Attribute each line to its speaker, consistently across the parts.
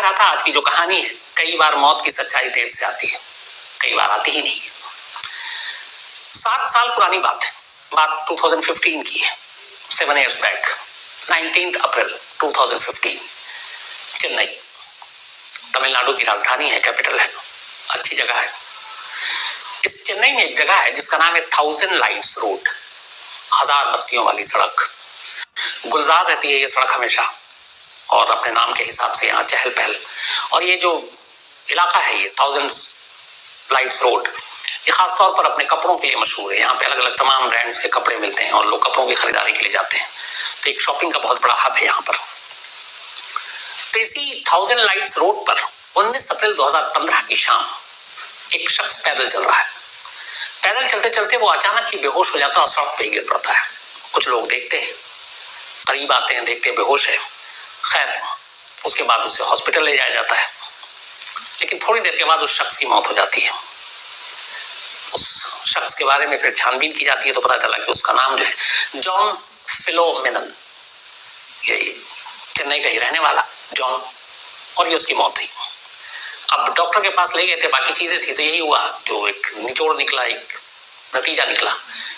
Speaker 1: रहा था आज की जो कहानी है, कई बार मौत की सच्चाई देर से आती है, कई बार आती ही नहीं। 7 साल पुरानी बात है, बात 2015 की है, 7 years बैक, 19 अप्रैल 2015, चेन्नई, तमिलनाडु की राजधानी है, कैपिटल है, अच्छी जगह है। इस चेन्नई में एक जगह है जिसका नाम है 1000 लाइट्स रोड, 1000 बत्तियों वाली सड़क। गुलजार रहती है ये सड़क हमेशा, और अपने नाम के हिसाब से यहाँ चहल पहल। और ये जो इलाका है ये 1000 लाइट्स रोड, ये खासतौर पर अपने कपड़ों के लिए मशहूर है। यहाँ पे अलग अलग तमाम ब्रांड्स के कपड़े मिलते हैं और लोग कपड़ों की खरीदारी के लिए जाते हैं, तो एक शॉपिंग का बहुत बड़ा हब है यहाँ पर। तो इसी 1000 लाइट्स रोड पर 19 अप्रैल 2015 की शाम एक शख्स पैदल चल रहा है। पैदल चलते चलते वो अचानक ही बेहोश हो जाता है और सड़क पे गिर पड़ता है। कुछ लोग देखते हैं, करीब आते हैं, देखते बेहोश है। खैर, उसके बाद उसे हॉस्पिटल ले जाया जाता है, लेकिन थोड़ी देर के बाद उस शख्स की मौत हो जाती है। उस शख्स के बारे में फिर छानबीन की जाती है तो पता चला कि उसका नाम जो है जॉन फिलोमेनन, ये चेन्नई का ही रहने वाला जॉन, और ये उसकी मौत थी। अब डॉक्टर के पास ले गए थे, बाकी चीजें थी, तो यही हुआ जो एक निचोड़ निकला, एक नतीजा निकला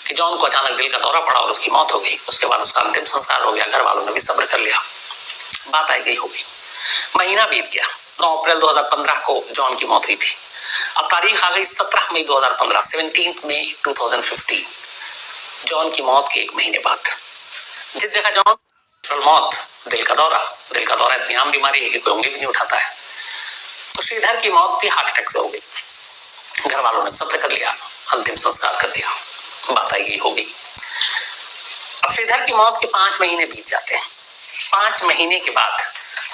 Speaker 1: कि जॉन को अचानक दिल का दौरा पड़ा और उसकी मौत हो गई। उसके बाद उसका अंतिम संस्कार हो गया, घर वालों ने भी सब्र कर लिया, बात आई गई हो गई। महीना बीत गया, 9 अप्रैल 2015 को जॉन की मौत हुई थी। अब तारीख आ गई 17 मई 2015, 17 मई 2015, जॉन की मौत के 1 महीने बाद। जिस जगह जॉन मौत, दिल का दौरा इतनी आम बीमारी है कि कोई उंगली भी नहीं उठाता है। तो श्रीधर की मौत भी हार्ट अटैक से हो गई। घर वालों ने सब्र कर लिया, अंतिम संस्कार कर दिया, बात आई गई हो गई। अब श्रीधर की मौत के 5 महीने बीत जाते हैं। 5 महीने के बाद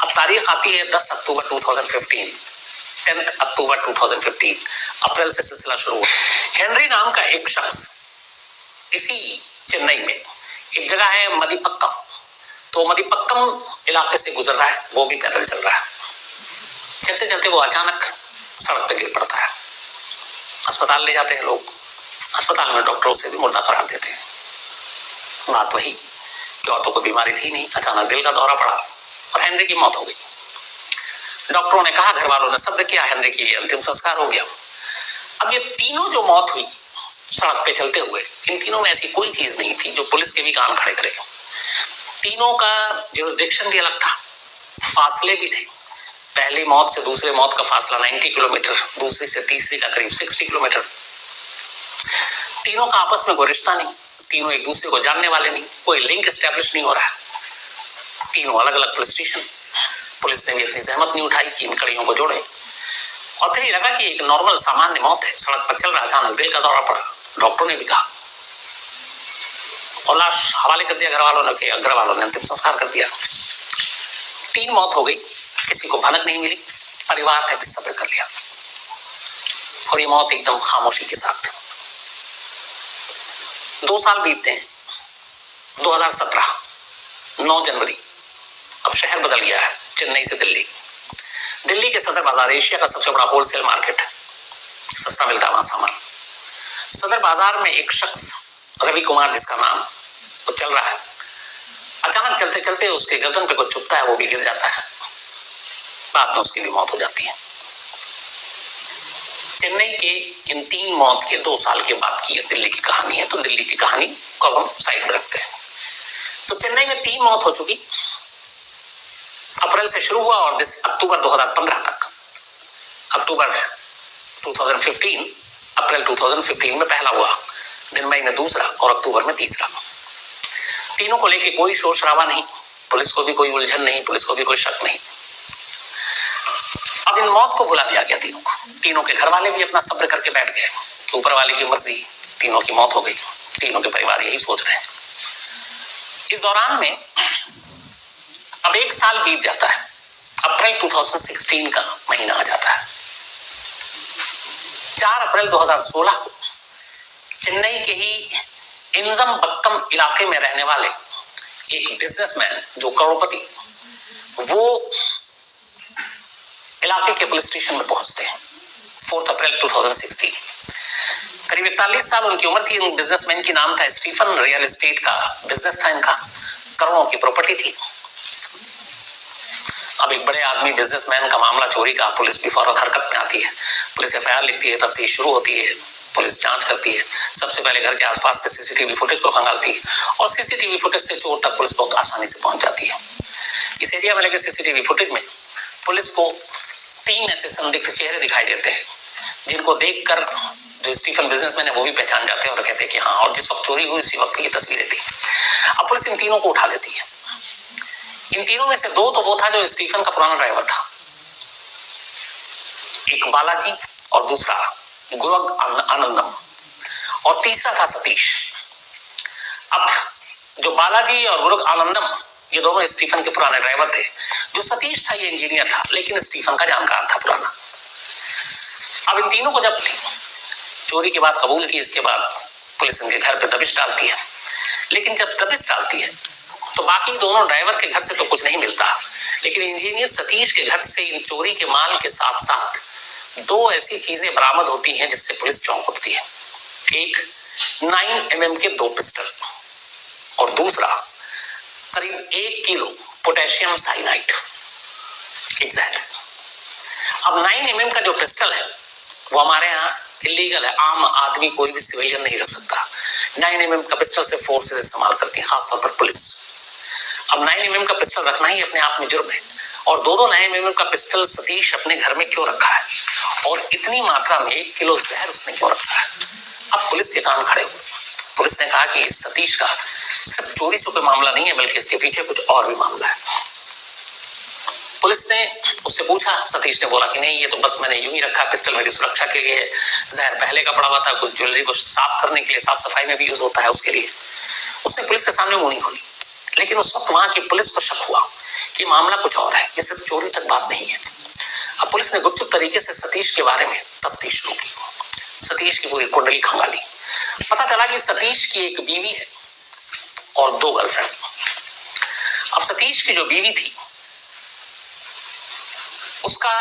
Speaker 1: अब तारीख आती है 10 अक्टूबर 2015, 10 अक्टूबर 2015, अप्रैल से सिलसिला शुरू हुआ। हेनरी नाम का एक शख्स इसी चेन्नई में एक जगह है मदिपक्कम, तो मदिपक्कम इलाके से गुजर रहा है, वो भी पैदल चल रहा है। चलते चलते वो अचानक सड़क पे गिर पड़ता है। अस्पताल ले जाते हैं लोग, अस्पताल में डॉक्टरों से भी मुर्दा करार देते हैं। बात वही कि औरतों को बीमारी थी नहीं, अचानक दिल का दौरा पड़ा और हेनरी की मौत हो गई। डॉक्टरों ने कहा, घर वालों ने सब्र किया, हेनरी की लिए अंतिम संस्कार हो गया। अब ये तीनों जो मौत हुई सड़क पे चलते हुए, इन तीनों में ऐसी कोई चीज नहीं थी जो पुलिस के भी कान खड़े करे। तीनों का जुरिसडिक्शन भी अलग था, फासले भी थे। पहली मौत से दूसरे मौत का फासला 90 किलोमीटर, दूसरी से तीसरी का करीब 60 किलोमीटर। तीनों का आपस में कोई रिश्ता नहीं, तीनों एक दूसरे को जानने वाले नहीं, कोई लिंक एस्टेब्लिश नहीं हो रहा है। तीनों अलग अलग पुलिस स्टेशन, पुलिस ने भी इतनी जहमत नहीं उठाई कि इन कड़ियों को जोड़े। और फिर ये लगा कि एक नॉर्मल सामान्य मौत है, सड़क पर चल रहा, अचानक दिल का दौरा पड़ा। डॉक्टरों ने भी कहा और लाश हवाले कर दिया घर वालों ने अंतिम संस्कार कर दिया। 3 मौत हो गई, किसी को भनक नहीं मिली, परिवार ने भी सब्र कर लिया और ये मौत एकदम खामोशी के साथ। 2 साल बीतते हैं, 2017, 9 जनवरी। अब शहर बदल गया है, चेन्नई से दिल्ली। दिल्ली के सदर बाजार एशिया का सबसे बड़ा होलसेल मार्केट है, सस्ता मिलता है वहां सामान। सदर बाजार में एक शख्स रवि कुमार जिसका नाम, वो चल रहा है। अचानक चलते चलते उसके गर्दन पे कुछ चुभता है, वो भी गिर जाता है, बाद में उसकी भी मौत हो जाती है। चेन्नई के इन 3 मौत के 2 साल के बाद की दिल्ली की कहानी है, तो दिल्ली की कहानी को हम साइड में रखते हैं। तो चेन्नई में 3 मौत हो चुकी, अप्रैल से शुरू हुआ और अक्टूबर 2015 तक। अक्टूबर 2015, अप्रैल 2015 में पहला हुआ, दिन मई में दूसरा और अक्टूबर में तीसरा। तीनों को लेके कोई शोर शराबा नहीं, पुलिस को भी कोई उलझन नहीं, पुलिस को भी कोई शक नहीं। अब इन मौत को भुला दिया गया तीनों को। तीनों के घर वाले भी अपना सब्र करके बैठ गए कि ऊपर वाले की मर्जी, तीनों की मौत हो गई। तीनों के परिवार यही सोच रहे हैं। इस दौरान में अब 1 साल बीत जाता है, अप्रैल 2016 का महीना आ जाता है। 4 अप्रैल 2016 को चेन्नई के ही इंजमबक्कम इलाके में रहने वाले एक बिजनेसमैन जो करोड़पति, वो इलाके के पुलिस स्टेशन में पहुंचते हैं। 4 अप्रैल 2016, करीब 41 साल उनकी उम्र थी। उन बिजनेसमैन की नाम था स्टीफन, रियल एस्टेट का बिजनेस था इनका, करोड़ों की प्रॉपर्टी थी। अब एक बड़े आदमी बिजनेसमैन का मामला चोरी का, पुलिस भी फौरन हरकत में आती है, पुलिस एफआईआर लिखती है, तफ्तीश शुरू होती है, पुलिस जांच करती है, सबसे पहले घर के आसपास के सीसीटीवी फुटेज को खंगालती है और सीसीटीवी फुटेज से चोर तक पुलिस बहुत आसानी से पहुंच जाती है। इस एरिया में लगे सीसीटीवी फुटेज में पुलिस को 3 ऐसे संदिग्ध चेहरे दिखाई देते हैं जिनको देखकर जो स्टीफन बिजनेसमैन है वो भी पहचान जाते हैं और कहते हैं कि हाँ, और जिस वक्त चोरी हुई उसी वक्त की तस्वीरें थी। अब पुलिस इन तीनों को उठा लेती है। इन तीनों में से 2 तो वो था जो स्टीफन का पुराना ड्राइवर था, एक बालाजी और दूसरा गुरग आनंदम, और तीसरा था सतीश। अब जो बालाजी और गुरग आनंदम ये दोनों स्टीफन के पुराने ड्राइवर थे। जो सतीश था ये इंजीनियर था, लेकिन स्टीफन का जानकार था पुराना। अब इन तीनों को जब चोरी के बाद कबूल की, इसके बाद पुलिस इनके घर पे दबिश डालती है, लेकिन जब दबिश डालती है तो बाकी दोनों ड्राइवर के घर से तो कुछ नहीं मिलता, लेकिन इंजीनियर सतीश के घर से इन चोरी के माल के साथ साथ 2 ऐसी चीजें बरामद होती हैं जिससे पुलिस चौंक उठती है। एक 9mm के 2 पिस्टल और दूसरा करीब 1 किलो पोटेशियम साइनाइड, एक जहर। अब 9mm का जो पिस्टल है वो हमारे यहाँ इलीगल है, आम आदमी कोई भी सिविलियन नहीं रख सकता। 9mm का पिस्टल से फोर्सेस इस्तेमाल करती है, खासतौर पर पुलिस। अब 9mm का पिस्टल रखना ही अपने आप में जुर्म है, और 2 9mm का पिस्टल सतीश अपने घर में क्यों रखा है और इतनी मात्रा में 1 किलो जहर उसने क्यों रखा है। अब पुलिस के कान खड़े हुए। पुलिस ने कहा कि सतीश का सिर्फ चोरी से कोई मामला नहीं है, बल्कि इसके पीछे कुछ और भी मामला है। पुलिस ने उससे पूछा, सतीश ने बोला कि नहीं, ये तो बस मैंने यूं ही रखा, पिस्टल मेरी सुरक्षा के लिए, जहर पहले का पड़ा हुआ था, कुछ ज्वेलरी को साफ करने के लिए, साफ सफाई में भी यूज होता है उसके लिए। उसने पुलिस के सामने मुंह नहीं खोली, लेकिन उस वक्त वहां की पुलिस को शक हुआ कि मामला कुछ और है, ये सिर्फ चोरी तक बात नहीं है। अब पुलिस ने गुपचुप तरीके से सतीश के बारे में तफ्तीश शुरू की, सतीश की पूरी कुंडली खंगाली। पता चला कि सतीश की एक बीवी है और 2 गर्लफ्रेंड। अब सतीश की जो बीवी थी उसका,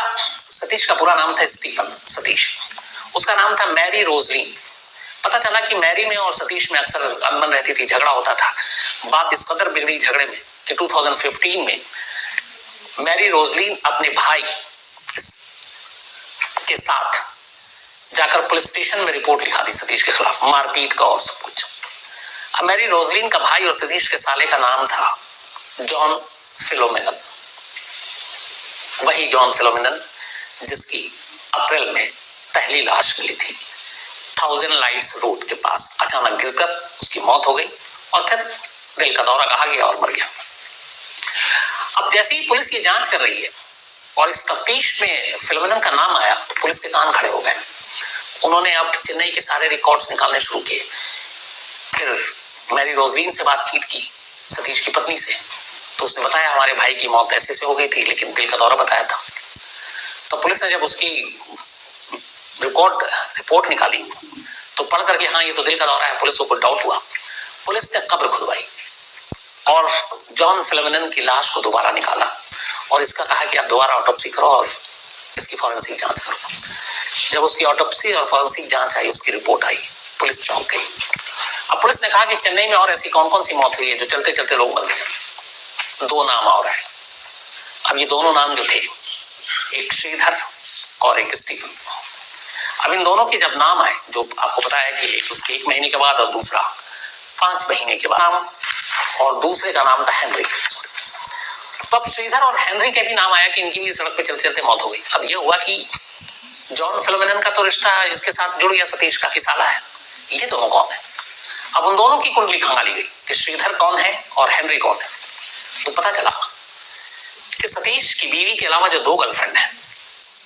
Speaker 1: सतीश का पूरा नाम था स्टीफन सतीश, उसका नाम था मैरी रोजलिन। पता चला कि मैरी में और सतीश में अक्सर अनबन रहती थी, झगड़ा होता था। बात इस कदर बिगड़ी झगड़े में कि 2015 में मैरी रोजलिन अपने भाई के साथ जाकर पुलिस स्टेशन में रिपोर्ट लिखा दी सतीश के खिलाफ, मारपीट का और सब कुछ। अब मैरी रोजलिन का भाई और सतीश के साले का नाम था जॉन फिलोमेनन, वही जॉन फिलोमेनन जिसकी अप्रैल में पहली लाश मिली थी 1000 लाइट्स रोड के पास। अचानक गिरकर उसकी मौत हो गई और फिर दिल का दौरा कहा गया और मर गया। अब जैसे ही पुलिस ये जांच कर रही है और इस तफ्तीश में फिलोमेनन का नाम आया तो पुलिस के कान खड़े हो गए। उन्होंने अब चेन्नई के सारे रिकॉर्ड्स निकालने शुरू किए। फिर मैरी रोजलिन से बातचीत की, सतीश की पत्नी से, तो उसने बताया हमारे भाई की मौत ऐसे से हो गई थी, लेकिन दिल का दौरा बताया था। तो पुलिस ने जब उसकी रिपोर्ट निकाली तो पढ़ करके हाँ ये तो दिल का दौरा है, पुलिस को कुछ डाउट हुआ। पुलिस ने कब्र खुदवाई और जॉन फिलोमेनन की लाश को दोबारा निकाला और इसका कहा कि आप दोबारा ऑटोप्सी करो और इसकी फॉरेंसिक जांच करो। जब उसकी ऑटोप्सी और फॉरेंसिक जांच आई, उसकी रिपोर्ट आई, पुलिस चौंक गई। अब पुलिस ने कहा कि चेन्नई में और ऐसी कौन कौन सी मौत हुई है जो चलते चलते लोग मर गए। 2 नाम और है। अब ये दोनों नाम जो थे, एक श्रीधर और एक स्टीफन। अब इन दोनों के जब नाम आए, जो आपको बताया कि एक उसके 1 महीने के बाद और दूसरा 5 महीने के बाद, नाम और दूसरे का नाम था हेनरी। तब श्रीधर और हेनरी के भी नाम आया कि इनकी भी सड़क पे चलते चलते मौत हो गई। अब ये हुआ कि जॉन फिलोमेनन का तो रिश्ता इसके साथ जुड़ गया, सतीश का साला है। ये दोनों कौन है? अब उन दोनों की कुंडली खंगाली गई कि श्रीधर कौन है और हेनरी कौन है। तो पता चला कि सतीश की बीवी के अलावा जो 2 गर्लफ्रेंड हैं,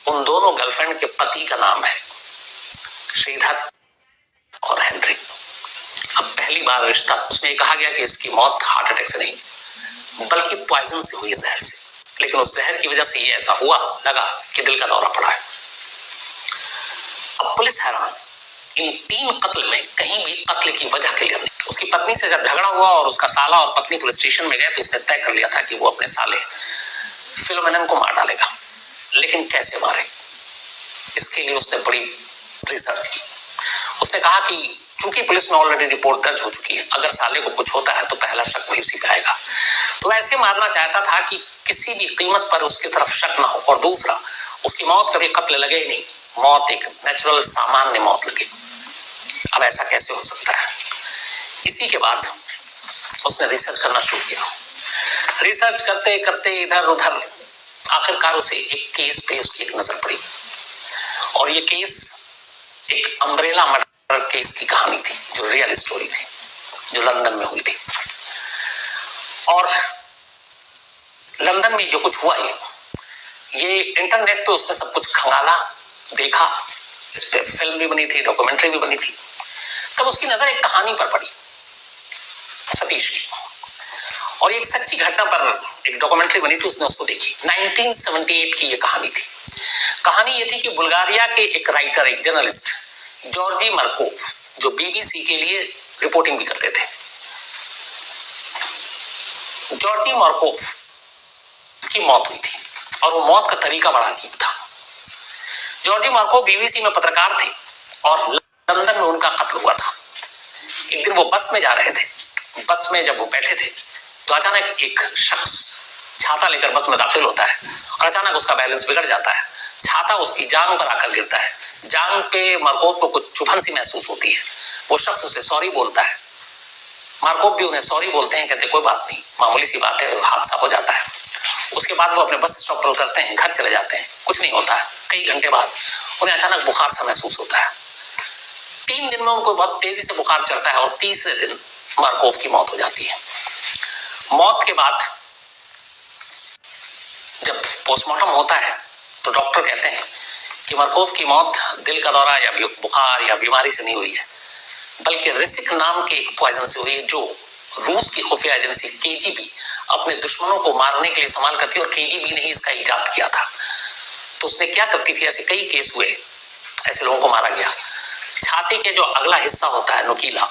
Speaker 1: उन दोनों गर्लफ्रेंड के पति का नाम है श्रीधर और हेनरी। अब पहली बार रिश्ता उसमें कहा गया कि इसकी मौत हार्ट अटैक से नहीं बल्कि पॉइजन से हुई है, जहर से। लेकिन उस जहर की वजह से ये ऐसा हुआ लगा कि दिल का दौरा पड़ा है। अब पुलिस हैरान, इन 3 कत्ल में कहीं भी कत्ल की वजह क्लियर नहीं। उसकी पत्नी से जब झगड़ा हुआ और उसका साला और पत्नी पुलिस स्टेशन में गए तो उसने तय कर लिया था कि वो अपने साले फिलोमेनन को मार डालेगा, लेकिन कैसे मारे, इसके लिए उसने बड़ी रिसर्च की। उसने कहा कि चूंकि पुलिस में ऑलरेडी रिपोर्ट दर्ज हो चुकी है, अगर साले को कुछ होता है तो पहला शक वही उसी पे आएगा। तो ऐसे मारना चाहता था कि किसी भी कीमत पर उसकी तरफ शक ना हो, और दूसरा उसकी मौत कभी कत्ल लगे ही नहीं, मौत एक नेचुरल सामान्य मौत लगे। अब ऐसा कैसे हो सकता है? इसी के बाद उसने रिसर्च करना शुरू किया। रिसर्च करते करते इधर उधर आखिरकार उसे एक केस पे उसकी एक नजर पड़ी, और ये केस एक अम्ब्रेला मर्डर केस की कहानी थी, जो रियल स्टोरी थी, जो लंदन में हुई थी। और लंदन में जो कुछ हुआ है, ये इंटरनेट पे उसने सब कुछ खंगाला, देखा, इस पे फिल्म भी बनी थी, डॉक्यूमेंट्री भी बनी थी। तब उसकी नजर एक कहानी पर पड़ी, सतीश की, और एक सच्ची घटना पर एक डॉक्यूमेंट्री बनी थी, उसने उसको देखी। 1978 की ये कहानी थी। कहानी ये थी कि बुल्गारिया के एक राइटर, एक जर्नलिस्ट जॉर्जी मार्कोव, जो बीबीसी के लिए रिपोर्टिंग भी करते थे, जॉर्जी मार्कोव की मौत हुई थी, और वो मौत का तरीका बड़ा अजीब था। जॉर्जी मार्कोव बीबीसी में पत्रकार थे, और लंदन में उनका कत्ल हुआ था। एक दिन वो बस में जा रहे थे, बस में जब वो बैठे थे तो अचानक एक शख्स छाता लेकर बस में दाखिल होता है, और अचानक उसका बैलेंस बिगड़ जाता है, छाता उसकी जांघ पर आकर गिरता है। जांघ पे मार्कोव को कुछ चुभन सी महसूस होती है। वो शख्स उसे सॉरी बोलता है, मार्कोव भी उन्हें सॉरी बोलते हैं, कहते कोई बात नहीं, मामूली सी बात है, हादसा हो जाता है। उसके बाद वो अपने बस स्टॉप पर उतरते हैं, घर चले जाते हैं, कुछ नहीं होता है। कई घंटे बाद उन्हें अचानक बुखार सा महसूस होता है। 3 दिन में उनको बहुत तेजी से बुखार चढ़ता है, और तीसरे दिन मार्कोव की मौत हो जाती है। मौत के बाद जब पोस्टमार्टम होता है तो डॉक्टर कहते हैं कि मार्कोव की मौत दिल का दौरा या बुखार या बीमारी से नहीं हुई है, बल्कि रिसिक नाम के एक पॉइजन से हुई है, जो रूस की खुफिया एजेंसी केजीबी अपने दुश्मनों को मारने के लिए इस्तेमाल करती है, और केजीबी ने ही इसका इजाद किया था। तो उसने क्या करती थी, ऐसे कई केस हुए, ऐसे लोगों को मारा गया। छाती के जो अगला हिस्सा होता है नुकीला,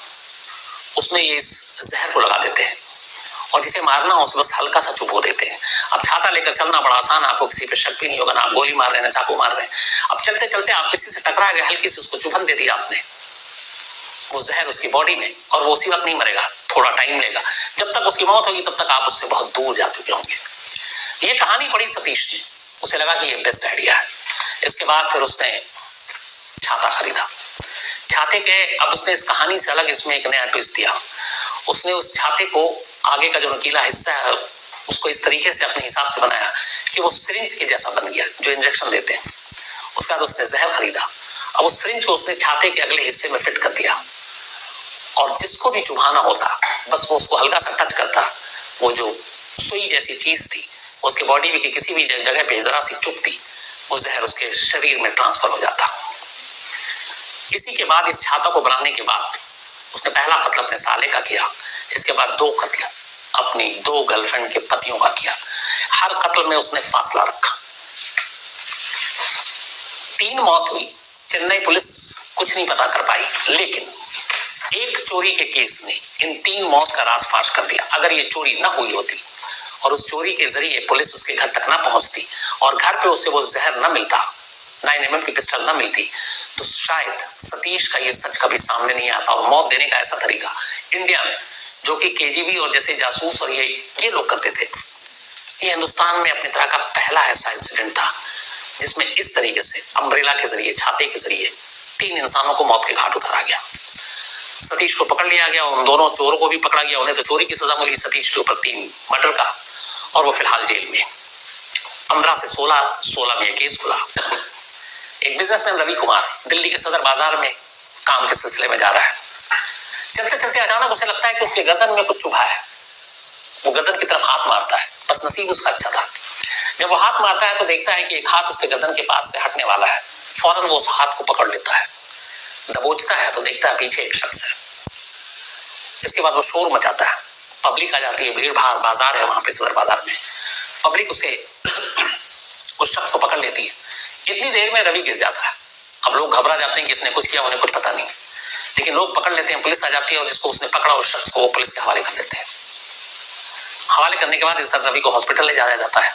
Speaker 1: उसमें ये इस जहर को लगा देते हैं, और जिसे मारना हो उसे बस हल्का सा चुभो देते हैं। अब छाता लेकर चलना बड़ा आसान, आपको किसी पे शक भी नहीं होगा, ना आप गोली मार रहे हैं ना चाकू मार रहे हैं। अब चलते चलते आप किसी से टकरा गए, हल्की सी उसको चुभन दे दी आपने, वो जहर उसकी बॉडी में, और वो उसी वक्त नहीं मरेगा, थोड़ा टाइम लेगा। जब तक उसकी मौत होगी तब तक आप उससे बहुत दूर जा चुके होंगे। ये कहानी पढ़ी सतीश ने, उसे लगा कि ये बेस्ट आइडिया है। इसके बाद फिर उसने छाता खरीदा। छाते के अब उसने इस कहानी से अलग इसमें एक नया ट्विस्ट दिया। उसने उस छाते को आगे का जो नुकीला हिस्सा है उसको इस तरीके से अपने हिसाब से बनाया कि वो सिरिंज के जैसा बन गया, जो इंजेक्शन देते हैं। उसके बाद उसने जहर खरीदा। अब उस सिरिंज को उसने छाते के अगले हिस्से में फिट कर दिया, और जिसको भी चुभाना होता बस वो उसको हल्का सा टच करता, वो जो सुई जैसी चीज थी उसके बॉडी में किसी भी जगह पे जरा सी चुभती, वो जहर उसके शरीर में ट्रांसफर हो जाता। इसी के बाद इस छाता को बनाने के बाद उसने पहला कत्ल अपने साले का किया। इसके बाद 2 कत्ल अपनी 2 गर्लफ्रेंड के पतियों का किया। हर कत्ल में उसने फासला रखा। 3 मौत हुई। चेन्नई पुलिस कुछ नहीं पता कर पाई, लेकिन एक चोरी के केस ने इन 3 मौत का राज फाश कर दिया। अगर ये चोरी ना हुई होती और उस चोरी के जरिए पुलिस उसके घर तक ना पहुंचती और घर पे उसे वो जहर ना मिलता, 9mm की पिस्टल ना मिलती, तो शायद सतीश का ये सच कभी सामने नहीं आता। और मौत देने का ऐसा तरीका इंडिया में, जो कि केजीबी और जैसे जासूस और ये लोग करते थे, ये हिंदुस्तान में अपनी तरह का पहला ऐसा इंसिडेंट था जिसमें इस तरीके से अम्ब्रेला के जरिए, छाते के जरिए 3 इंसानों को मौत के घाट उतारा गया। सतीश को पकड़ लिया गया, उन दोनों चोरों को भी पकड़ा गया। उन्हें तो चोरी की सजा मिली, सतीश के ऊपर 3 मर्डर का, और वो फिलहाल जेल में। 15 से 16 में केस खुला। एक बिजनेसमैन रवि कुमार दिल्ली के सदर बाजार में काम के सिलसिले में जा रहा है। चलते चलते अचानक उसे लगता है कि उसके गर्दन में कुछ चुभा है। वो गर्दन की तरफ हाथ मारता है, बस नसीब उसका अच्छा था। जब वो हाथ मारता है तो देखता है कि एक हाथ उसके गर्दन के पास से हटने वाला है। फौरन वो उस हाथ को पकड़ लेता है, दबोचता है तो देखता है पीछे एक शख्स है। इसके बाद वो शोर मचाता है, पब्लिक आ जाती है, भीड़ भाड़ बाजार है वहां पे सदर बाजार में। पब्लिक उसे उस शख्स को पकड़ लेती है। इतनी देर में रवि गिर जाता है। अब लोग घबरा जाते हैं कि इसने कुछ किया, उन्हें कुछ पता नहीं, लेकिन लोग पकड़ लेते हैं, पुलिस आ जाती है और जिसको उसने पकड़ा उस शख्स को वो पुलिस के हवाले कर देते हैं। हवाले करने के बाद इस रवि को हॉस्पिटल ले जाया जाता है।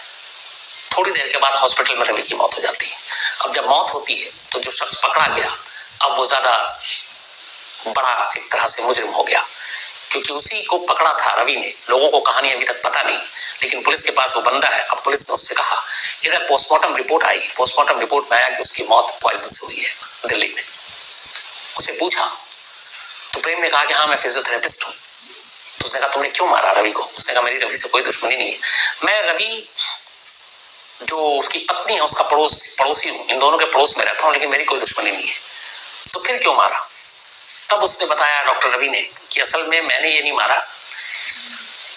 Speaker 1: थोड़ी देर के बाद हॉस्पिटल में रवि की मौत हो जाती है। अब जब मौत होती है तो जो शख्स पकड़ा गया अब वो ज्यादा बड़ा एक तरह से मुजरिम हो गया, क्योंकि उसी को पकड़ा था रवि ने। लोगों को कहानी अभी तक पता नहीं, लेकिन पुलिस के पास वो बंदा है। अब पुलिस ने उससे कहा, इधर पोस्टमार्टम रिपोर्ट आई, पोस्टमार्टम रिपोर्ट में आया कि उसकी मौत पॉइजन से हुई है दिल्ली में। उसे पूछा तो प्रेम ने कहा कि हाँ मैं फिजियोथेरेपिस्ट हूँ। तो उसने कहा तुमने क्यों मारा रवि को? उसने कहा मेरी रवि से कोई दुश्मनी नहीं है, मैं रवि जो उसकी पत्नी है उसका पड़ोसी हूँ, इन दोनों के पड़ोस में रहता हूँ, लेकिन मेरी कोई दुश्मनी नहीं है। तो फिर क्यों मारा? तब उसने बताया डॉक्टर रवि ने कि असल में मैंने ये नहीं मारा,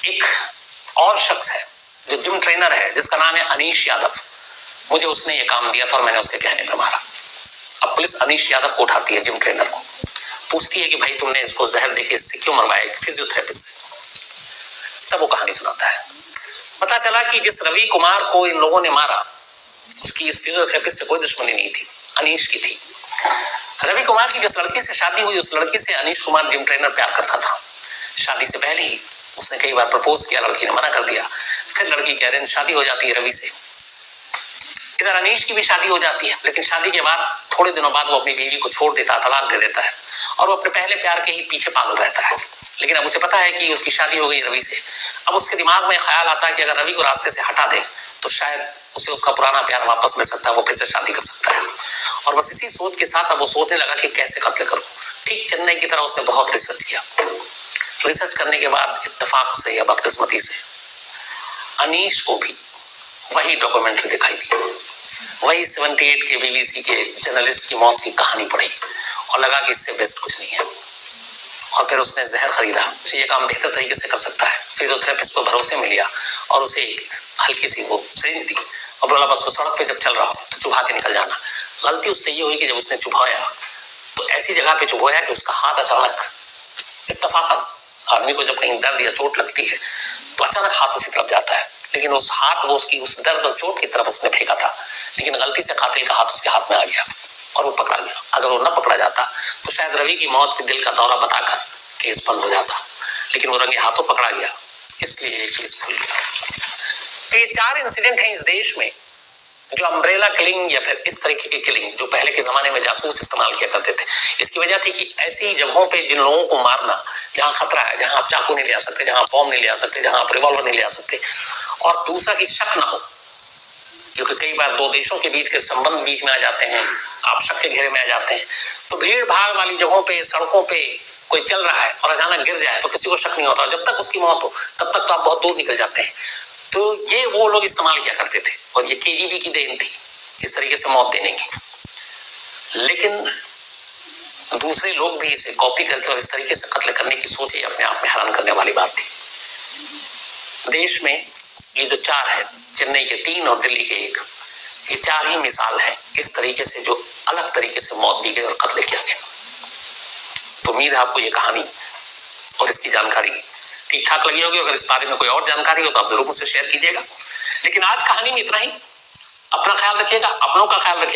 Speaker 1: एक और शख्स है जो जिम ट्रेनर है जिसका नाम है अनीश यादव, मुझे उसने ये काम दिया था और मैंने उसके कहने पर मारा। अब पुलिस अनीश यादव को उठाती है, जिम ट्रेनर को, पूछती है कि भाई तुमने इसको जहर देके इससे क्यों मरवाया, फिजियोथेरेपिस्ट से। तब वो कहानी सुनाता है। पता चला कि जिस रवि कुमार को इन लोगों ने मारा उसकी इस फिजियोथेरेपिस्ट से कोई दुश्मनी नहीं थी, अनीश की थी। रवि कुमार की जिस लड़की से शादी हुई उस लड़की से अनीश कुमार जिम ट्रेनर प्यार करता था। शादी से पहले ही उसने कई बार प्रपोज किया, लड़की ने मना कर दिया। फिर लड़की के अरेंज शादी हो जाती है रवि से। इधर अनीश की भी शादी हो जाती है, लेकिन शादी के बाद थोड़े दिनों बाद वो अपनी बीवी को छोड़ देता, तलाक दे देता है और वो अपने पहले प्यार के ही पीछे पागल रहता है। लेकिन अब उसे पता है कि उसकी शादी हो गई रवि से। अब उसके दिमाग में ख्याल आता है कि अगर रवि को रास्ते से हटा दे तो शायद उसे उसका पुराना प्यार वापस मिल सकता है, वो फिर से शादी कर सकता है। और बस इसी सोच के साथ अब वो सोचने लगा कि कैसे कत्ल करूं। ठीक चेन्नई की तरह उसने बहुत रिसर्च किया। रिसर्च करने के बाद इत्तेफाक से या बदकिस्मती से अनीश को भी वही डॉक्यूमेंट्री दिखाई दी, वही 78 के बीबीसी के जर्नलिस्ट की मौत की कहानी पढ़ी और लगा कि इससे बेस्ट कुछ नहीं है। और फिर उसने जहर खरीदा, उसे ये काम बेहतर तरीके से कर सकता है। फिजियोथेरेपिस्ट को भरोसे में लिया और उसे एक हल्की सी वो सिरिंज दी और बोला बस वो सड़क पे जब चल रहा हो तो चुभा के निकल जाना। गलती उससे ये हुई कि जब उसने चुभाया तो ऐसी जगह पे चुभाया कि उसका हाथ अचानक, इत्तफाकन आदमी को जब कहीं दर्द या चोट लगती है तो अचानक हाथ उसी तरफ जाता है, लेकिन उस हाथ वो उसकी उस दर्द और चोट की तरफ उसने फेंका था, लेकिन गलती से कातिल का हाथ उसके हाथ में आ गया और वो पकड़ा गया। अगर वो न पकड़ा जाता तो शायद रवि की मौत के दिल का दौरा बताकर केस बंद हो जाता, लेकिन वो रंगे हाथों पकड़ा गया, इसलिए केस खुल गया। तो ये 4 इंसिडेंट हैं इस देश में जो अम्ब्रेला किलिंग या फिर इस तरीके की किलिंग जो पहले के जमाने में जासूस इस्तेमाल किया करते थे। इसकी वजह थी कि ऐसी जगहों पे जिन लोगों को मारना जहां खतरा है, जहां आप चाकू नहीं ले आ सकते, जहां आप बॉम्ब नहीं ले आ सकते, जहां आप रिवॉल्वर नहीं ले आ सकते, और दूसरा की शक ना हो, क्योंकि कई बार दो देशों के बीच के संबंध बीच में आ जाते हैं, आप शक के घेरे में आ जाते हैं। तो भीड़ भाड़ वाली जगहों पे, सड़कों पे कोई चल रहा है और अचानक गिर जाए तो किसी को शक नहीं होता, जब तक उसकी मौत हो तब तक तो आप बहुत दूर निकल जाते हैं। तो ये वो लोग इस्तेमाल किया करते थे और ये केजीबी की देन थी इस तरीके से मौत देने की। लेकिन दूसरे लोग भी इसे कॉपी करके और इस तरीके से कत्ल करने की सोच ही अपने आप में हैरान करने वाली बात थी। देश में ये जो 4 है, चेन्नई के 3 और दिल्ली के 1, ये 4 ही मिसाल है इस तरीके से जो अलग तरीके से मौत दी गई और कत्ल किया गया। तो उम्मीद है आपको ये कहानी और इसकी जानकारी ठीक ठाक लगी होगी। अगर इस बारे में कोई और जानकारी हो तो आप जरूर मुझसे शेयर कीजिएगा। लेकिन आज कहानी में इतना ही। अपना ख्याल रखिएगा, अपनों का ख्याल रखिएगा।